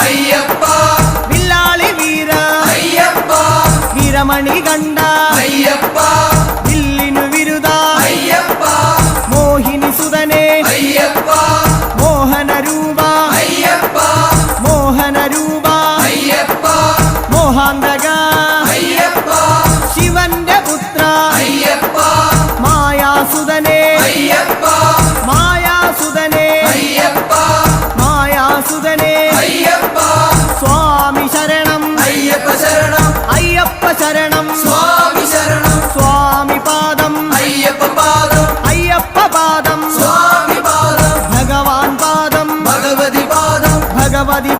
അയ്യപ്പ വില്ലാളി വീര അയ്യപ്പ വീരമണി കണ്ട അയ്യപ്പ വില്ലിനു വിരുദ അയ്യപ്പ മോഹിനി സുതനെ അയ്യപ്പ മോഹന രൂപ അയ്യപ്പ മോഹന രൂപ അയ്യപ്പ മോഹാന്തക അയ്യപ്പ ശിവന്റെ പുത്ര അയ്യപ്പ മായാസുതനെ അയ്യപ്പ മായാസുതനെ അയ്യപ്പ മായാസുതനെ അയ്യപ്പ സ്വാമി ശരണം അയ്യപ്പ ശരണം അയ്യപ്പ ശരണം സ്വാമി ശരണം സ്വാമി പാദം അയ്യപ്പ പാദം അയ്യപ്പ പാദം സ്വാമി പാദം ഭഗവാൻ പാദം ഭഗവതി പാദം ഭഗവതി